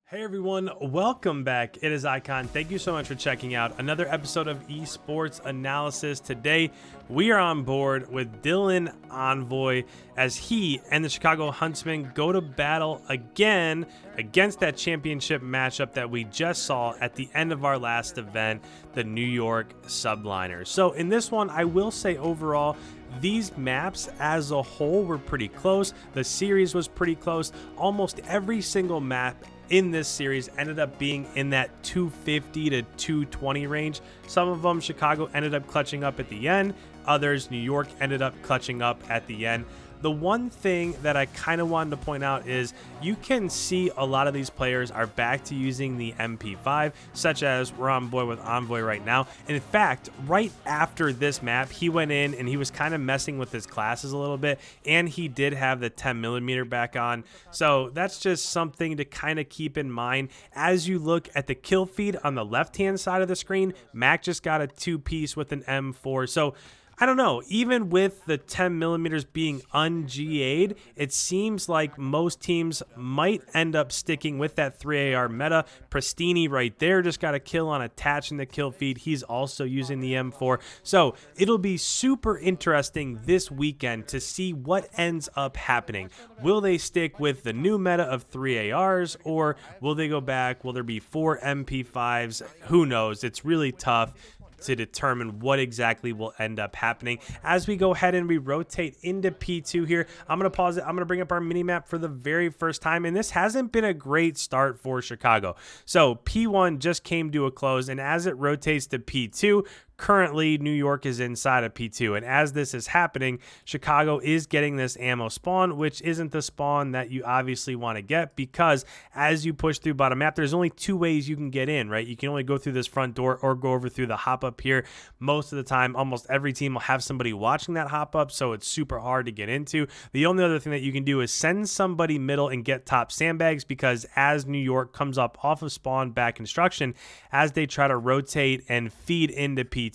Hey everyone, welcome back. It is Icon. Thank you so much for checking out another episode of Esports Analysis. Today, we are on board with Dylan Envoy as he and the Chicago Huntsmen go to battle again against that championship matchup that we just saw at the end of our last event, the New York Subliners. So in this one, I will say overall, these maps as a whole were pretty close. The series was pretty close. Almost every single map in this series ended up being in that 250 to 220 range. Some of them Chicago ended up clutching up at the end. Others New York ended up clutching up at the end. The one thing that I kind of wanted to point out is you can see a lot of these players are back to using the MP5, such as we're on board with Envoy right now. And in fact, right after this map, he went in and he was kind of messing with his classes a little bit, and he did have the 10mm back on. So that's just something to kind of keep in mind. As you look at the kill feed on the left-hand side of the screen, Mac just got a two-piece with an M4. So I don't know, even with the 10mm being un-GA'd, it seems like most teams might end up sticking with that 3AR meta. Pristini right there just got a kill on attaching the kill feed. He's also using the M4. So it'll be super interesting this weekend to see what ends up happening. Will they stick with the new meta of 3ARs, or will they go back? Will there be 4 MP5s? Who knows? It's really tough to determine what exactly will end up happening. As we go ahead and we rotate into P2 here, I'm going to pause it. I'm going to bring up our mini map for the very first time, and this hasn't been a great start for Chicago. So P1 just came to a close, and as it rotates to P2, currently New York is inside of P2, and as this is happening, Chicago is getting this ammo spawn, which isn't the spawn that you obviously want to get, because as you push through bottom map, there's only 2 ways you can get in, right? You can only go through this front door or go over through the hop up here. Most of the time, almost every team will have somebody watching that hop up, so it's super hard to get into. The only other thing that you can do is send somebody middle and get top sandbags, because as New York comes up off of spawn back construction, as they try to rotate and feed into P2,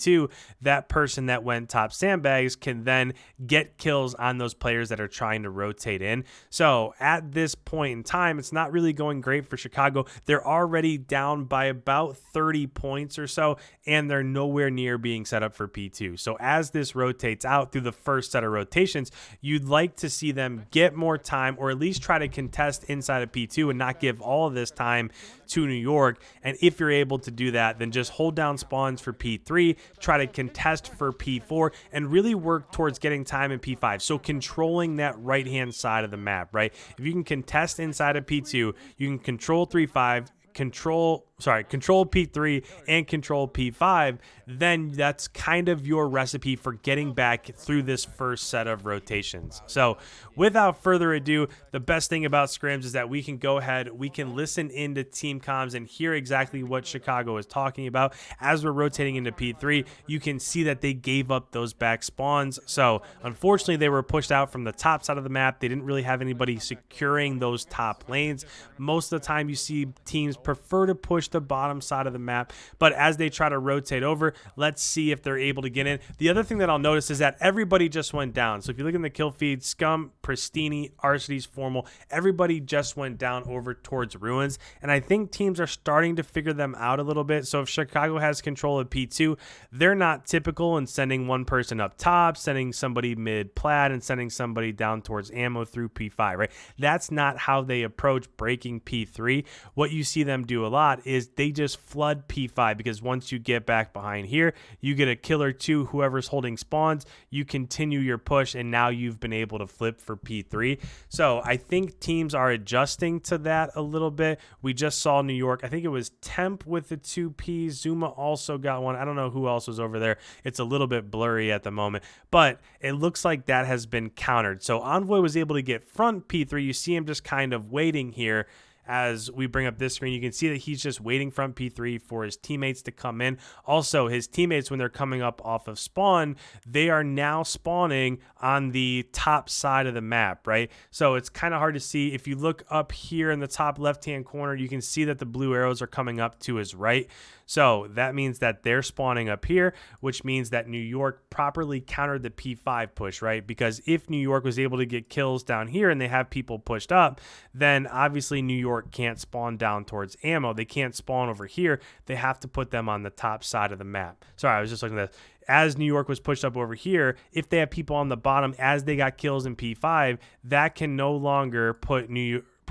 that person that went top sandbags can then get kills on those players that are trying to rotate in. So at this point in time, it's not really going great for Chicago. They're already down by about 30 points or so, and they're nowhere near being set up for P2. So as this rotates out through the first set of rotations, you'd like to see them get more time, or at least try to contest inside of P2 and not give all of this time to New York. And if you're able to do that, then just hold down spawns for P3, try to contest for P4, and really work towards getting time in P5. So controlling that right-hand side of the map, right? If you can contest inside of P2, you can control 3-5, control P3 and control P5, then that's kind of your recipe for getting back through this first set of rotations. So without further ado, the best thing about scrims is that we can go ahead, we can listen into team comms and hear exactly what Chicago is talking about. As we're rotating into P3, you can see that they gave up those back spawns. So unfortunately, they were pushed out from the top side of the map. They didn't really have anybody securing those top lanes. Most of the time you see teams prefer to push the bottom side of the map, but as they try to rotate over, let's see if they're able to get in. The other thing that I'll notice is that everybody just went down. So if you look in the kill feed, Scum, Pristini, Arcides, Formal, everybody just went down over towards Ruins, and I think teams are starting to figure them out a little bit. So if Chicago has control of P2, they're not typical in sending one person up top, sending somebody mid plat, and sending somebody down towards ammo through P5, right? That's not how they approach breaking P3. What you see them do a lot is they just flood P5, because once you get back behind here, you get a kill or two, whoever's holding spawns, you continue your push, and now you've been able to flip for P3. So I think teams are adjusting to that a little bit. We just saw New York, I think it was Temp with the 2Ps. Zuma also got one. I don't know who else was over there. It's a little bit blurry at the moment, but it looks like that has been countered. So Envoy was able to get front P3. You see him just kind of waiting here. As we bring up this screen, you can see that he's just waiting from P3 for his teammates to come in. Also, his teammates, when they're coming up off of spawn, they are now spawning on the top side of the map, right? So it's kind of hard to see. If you look up here in the top left-hand corner, you can see that the blue arrows are coming up to his right. So that means that they're spawning up here, which means that New York properly countered the P5 push, right? Because if New York was able to get kills down here and they have people pushed up, then obviously New York York can't spawn down towards ammo. They can't spawn over here. They have to put them on the top side of the map. Sorry, I was just looking at this. As New York was pushed up over here, if they have people on the bottom as they got kills in P5, that can no longer put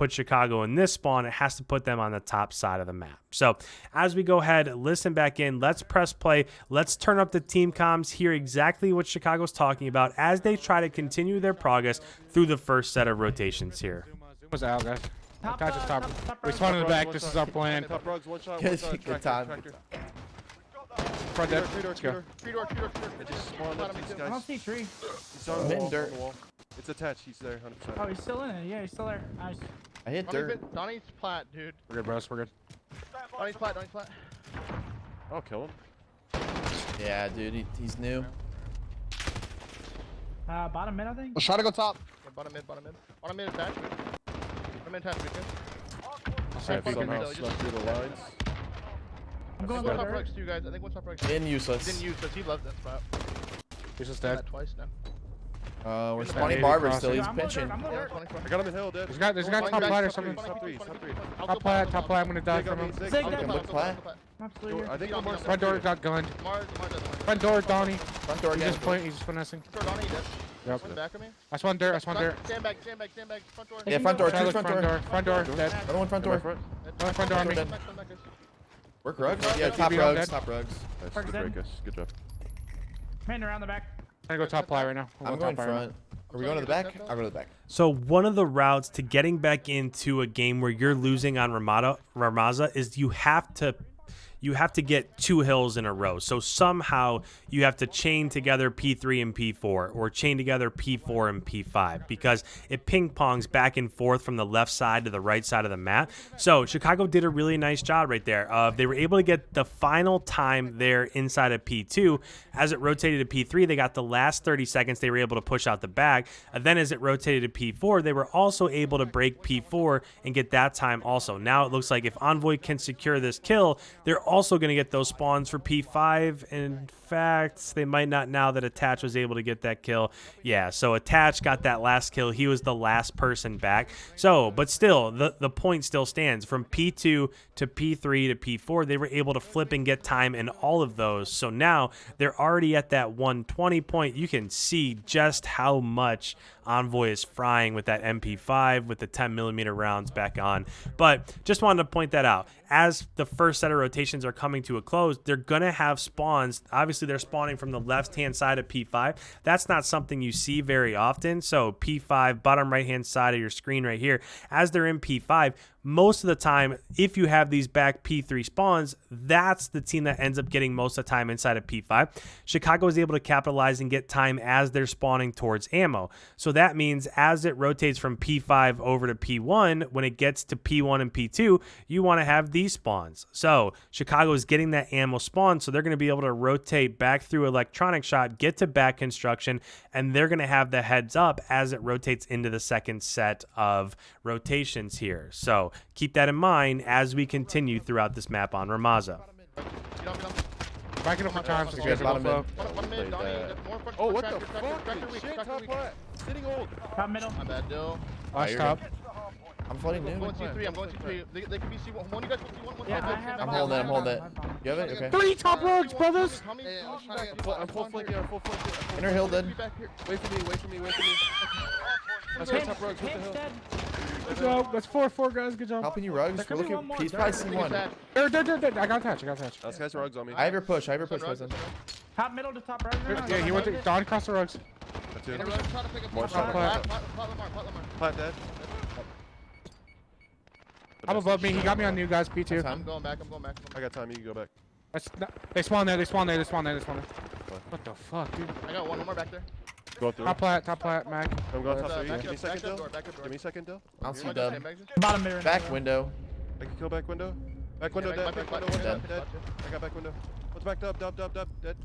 Chicago in this spawn. It has to put them on the top side of the map. So as we go ahead, listen back in, let's press play. Let's turn up the team comms, hear exactly what Chicago's talking about as they try to continue their progress through the first set of rotations here. Was out, guys. We spawn in the back. This is our plan. Top rugs, one shot. Good time. Front dead. Let's go. Tree door. It just spawned up these guys. I don't see tree. He's on the wall. It's attached. He's there, 100%. Oh, he's still in it. Yeah, he's still there. Nice. I hit dirt. Donnie's plat, dude. We're good, bros. We're good. Donnie's plat. I'll kill him. Yeah, dude, he's new. Bottom mid, I think. Let's try to go top. Yeah, bottom mid. Bottom mid attached. Bottom mid attached, good. Somehow snuck through the lines. I'm going One to top rugs, too, guys. I think one top rugs. In useless. He didn't use this. He loves that spot. He's just Done dead. that twice now. We're spawning Barber still. He's I'm pinching. low dirt. I got him in hell, dead. There's a guy top plat or something. Top three. Top plat. I'm gonna die from him. Zig dead. With plat. Absolutely. I think one more. Front door got gunned. Mars does. Front door, Donnie. Front door He's again. just playing. He's just finessing. Front door, Donnie, dead. Yep. One back of me. I spawned dirt. Stand back. Stand back. Front door. Yeah, front door. Try to Two look front door. Front door. Dead. Another one front door. One front door on me. Dead. Work rugs? Front Yeah, door. top TB rugs. dead. Top rugs. Nice, Park's good dead. break us. Good job. Man around the back. I'm gonna go top plat right now. I'm going front. Are we going to the back? I'll go to the back. So one of the routes to getting back into a game where you're losing on Rammaza is you have to get 2 hills in a row. So somehow you have to chain together P3 and P4 or chain together P4 and P5 because it ping pongs back and forth from the left side to the right side of the map. So Chicago did a really nice job right there. They were able to get the final time there inside of P2. As it rotated to P3, they got the last 30 seconds. They were able to push out the back. And then as it rotated to P4, they were also able to break P4 and get that time also. Now it looks like if Envoy can secure this kill, they're also going to get those spawns for P5. In fact, they might not now that Attach was able to get that kill. Yeah, so Attach got that last kill. He was the last person back. So, but still, the point still stands. From P2 to P3 to P4, they were able to flip and get time in all of those. So now they're already at that 120 point. You can see just how much Envoy is frying with that MP5 with the 10mm rounds back on. But just wanted to point that out. As the first set of rotations are coming to a close, they're going to have spawns. Obviously, they're spawning from the left-hand side of P5. That's not something you see very often. So P5, bottom right-hand side of your screen right here, as they're in P5, most of the time, if you have these back P3 spawns, that's the team that ends up getting most of the time inside of P5. Chicago is able to capitalize and get time as they're spawning towards ammo. So that means as it rotates from P5 over to P1, when it gets to P1 and P2, you want to have these spawns. So Chicago is getting that ammo spawn, so they're going to be able to rotate back through electronic shot, get to back construction, and they're going to have the heads up as it rotates into the second set of rotations here. So keep that in mind as we continue throughout this map on Rammaza. Backing up for time so you guys are low. Oh, what the fuck? Shit, top plat. Sitting old. Top middle. My bad, Dill. Last top. I'm floating I'm new. going T3. I'm going T3. They can be C1. One, you guys go C1. Yeah, I have. I'm holding it. I'm holding it. You have it? Okay. 3 top rugs, brothers. I'm full flanking. I'm full flanking. Inner hill dead. Wait for me. Let's go top rugs. What the hell? Dead. Good job. That's 4-4, guys. Good job. Helping you, rugs. We're looking. He's probably C1. Dirt. I got attached. This guy's rugs on me. I have your push. Cousin. Top middle to top right. Yeah, he went to Don across the rugs. That's it. More shot. Plat Plat dead. I'm above me. He got me on new guys. P2. I'm going back. I got time. You can go back. They spawn there. What the fuck, dude? I got one more back there. Go through. Top plat, Mac. I'm going top three. Back Give me up, second, back up Dill. door, back up door. Give me second, Dill. I'll see Same dub. exit. Bottom mirror. Back window. I can kill back window. Back window Yeah, dead. back Back window, window dead. dead. I got back window. What's back up? Dub. Dead.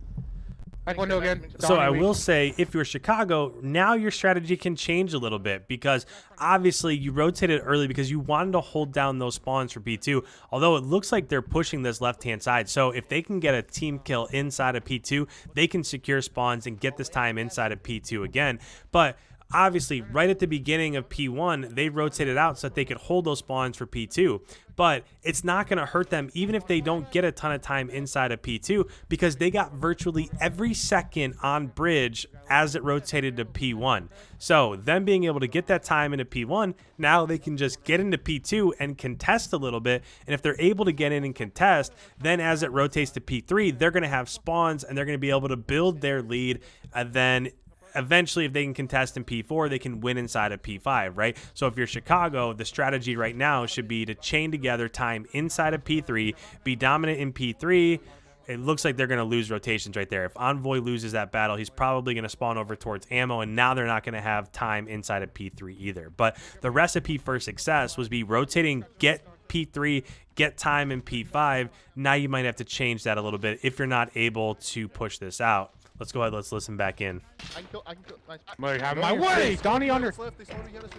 Back window again. So I Donnie, will say, if you're Chicago, now your strategy can change a little bit because obviously you rotated early because you wanted to hold down those spawns for P2, although it looks like they're pushing this left-hand side. So if they can get a team kill inside of P2, they can secure spawns and get this time inside of P2 again. But Obviously, right at the beginning of P1, they rotated out so that they could hold those spawns for P2. But it's not going to hurt them even if they don't get a ton of time inside of P2 because they got virtually every second on bridge as it rotated to P1. So them being able to get that time into P1, now they can just get into P2 and contest a little bit. And if they're able to get in and contest, then as it rotates to P3, they're going to have spawns and they're going to be able to build their lead. And then eventually, if they can contest in P4, they can win inside of P5, right? So if you're Chicago, the strategy right now should be to chain together time inside of P3, be dominant in P3. It looks like they're going to lose rotations right there. If Envoy loses that battle, he's probably going to spawn over towards ammo, and now they're not going to have time inside of P3 either. But the recipe for success was be rotating, get P3, get time in P5. Now you might have to change that a little bit if you're not able to push this out. Let's go ahead. Let's listen back in. I can kill. Nice. I'm gonna have my way. Donnie under.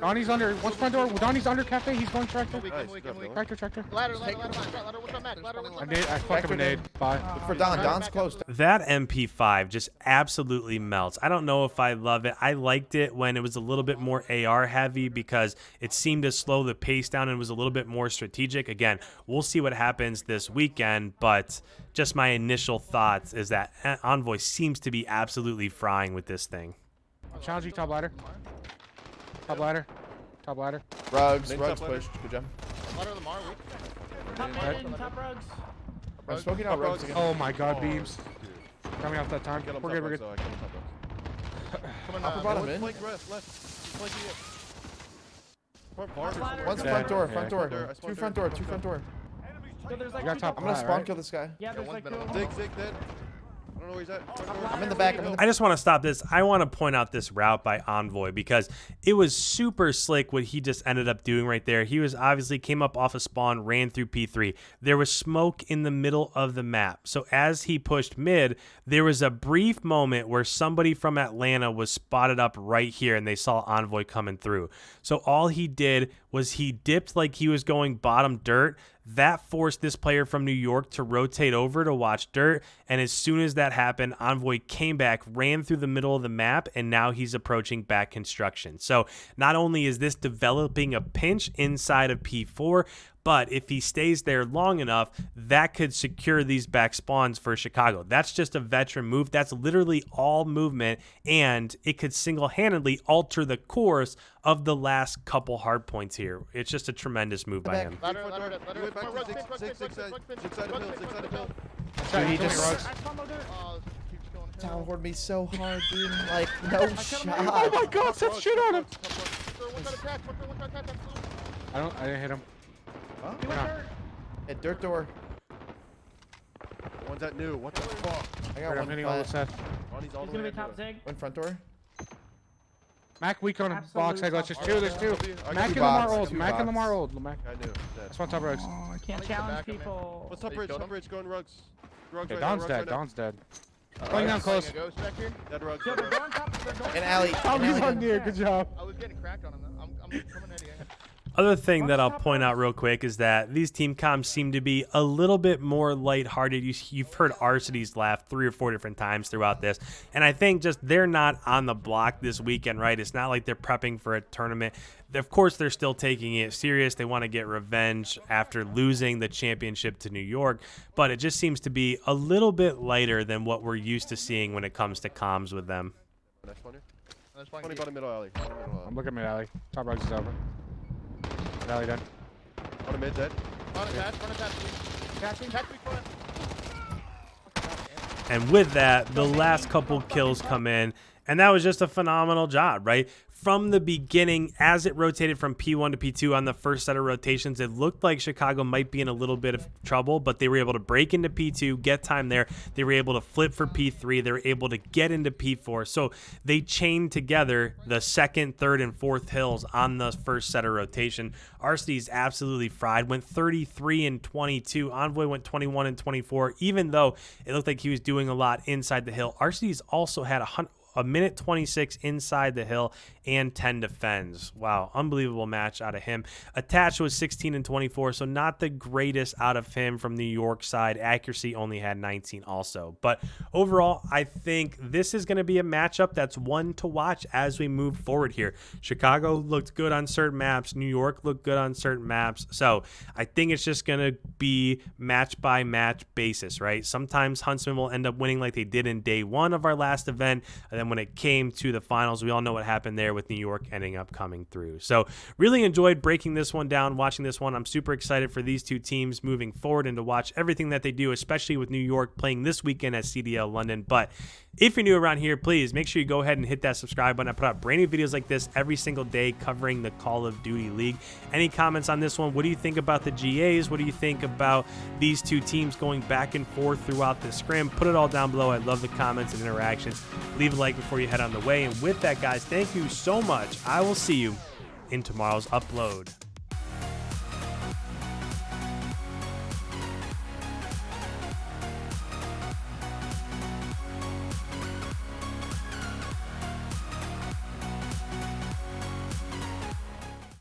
Donnie's under. One's front door. Donnie's under cafe. He's going tractor. Tractor. Ladder. What's up, Matt? Ladder. I fucked him a nade. Bye. Look for Don. Don's close. That MP5 just absolutely melts. I don't know if I love it. I liked it when it was a little bit more AR heavy because it seemed to slow the pace down and was a little bit more strategic. Again, we'll see what happens this weekend, but just my initial thoughts is that Envoy seems to be absolutely frying with this thing. Challenge top ladder. Top ladder. Rugs pushed. Good job. Ladder of the Mar. Top mid, top rugs. I'm smoking out rugs again. Oh my god, beams. Coming off that time. We're good. Upper bottom in. Left. One's front door. Two front door. Yo, there's like You got two top I'm gonna Right, spawn right? kill this guy. Yeah, there's like two of them. Zig dead. I don't know where he's at. I'm in the back. I just want to stop this. I want to point out this route by Envoy because it was super slick what he just ended up doing right there. He was obviously came up off a spawn, ran through P3. There was smoke in the middle of the map. So as he pushed mid, there was a brief moment where somebody from Atlanta was spotted up right here and they saw Envoy coming through. So all he did was he dipped like he was going bottom dirt. That forced this player from New York to rotate over to watch dirt, and as soon as that happened, Envoy came back, ran through the middle of the map, and now he's approaching back construction. So not only is this developing a pinch inside of P4, but if he stays there long enough, that could secure these back spawns for Chicago. That's just a veteran move. That's literally all movement, and it could single-handedly alter the course of the last couple hard points here. It's just a tremendous move by him. Ladder. Six side of hill. He just Keeps going. Tower horde me so hard, dude. Like, no shot. Oh my god, set shit on him. What got attacked? I didn't hit him. He went dirt. At dirt door. One's that new. What the fuck? I got I'm one hitting all the flat. sets. Ronnie's all He's the gonna way be top into it. zig. One front door. Mac weak on a Absolute box. I got top just two. There's two. I got Mac and two Lamar box, old. two Mac and box. Lamar old. Mac. I knew. Dead. That's one top rugs. Oh, I can't I'll get challenge back, man. people. What's top bridge? Top bridge going rugs. Rugs Okay, right Don's now, dead. rugs right Don's dead. Going Going down close. Ghost back here. now. Dead rugs. Yo, they're going top. They're going An alley. Oh, An he's alley. on near. Good job. I was getting cracked on him. I'm coming at you. Other thing that I'll point out real quick is that these team comms seem to be a little bit more lighthearted. You've heard Arcity's laugh 3 or 4 different times throughout this, and I think just they're not on the block this weekend, right? It's not like they're prepping for a tournament. Of course, they're still taking it serious. They want to get revenge after losing the championship to New York, but it just seems to be a little bit lighter than what we're used to seeing when it comes to comms with them. Next one here. That's fine. 20 bottom middle alley. I'm looking at mid alley. Top rugs is over. Mid alley done. On a mid dead. Run attack. And with that, the last couple kills come in, and that was just a phenomenal job, right? From the beginning, as it rotated from P1 to P2 on the first set of rotations, it looked like Chicago might be in a little bit of trouble, but they were able to break into P2, get time there. They were able to flip for P3. They were able to get into P4. So they chained together the second, third, and fourth hills on the first set of rotation. Arcity's absolutely fried, went 33 and 22. Envoy went 21 and 24, even though it looked like he was doing a lot inside the hill. Arcity's also had a minute 26 inside the hill and 10 defends. Wow, unbelievable match out of him. Attached was 16 and 24, so not the greatest out of him from the New York side. Accuracy only had 19 also. But overall, I think this is going to be a matchup that's one to watch as we move forward here. Chicago looked good on certain maps. New York looked good on certain maps. So I think it's just going to be match by match basis, right? Sometimes Huntsmen will end up winning like they did in day one of our last event. And then when it came to the finals, we all know what happened there with New York ending up coming through. So really enjoyed breaking this one down, watching this one. I'm super excited for these two teams moving forward and to watch everything that they do, especially with New York playing this weekend at CDL London. But if you're new around here, please make sure you go ahead and hit that subscribe button. I put out brand new videos like this every single day covering the Call of Duty League. Any comments on this one? What do you think about the GAs? What do you think about these two teams going back and forth throughout the scrim? Put it all down below. I love the comments and interactions. Leave a like before you head on the way. And with that, guys, thank you so much. I will see you in tomorrow's upload.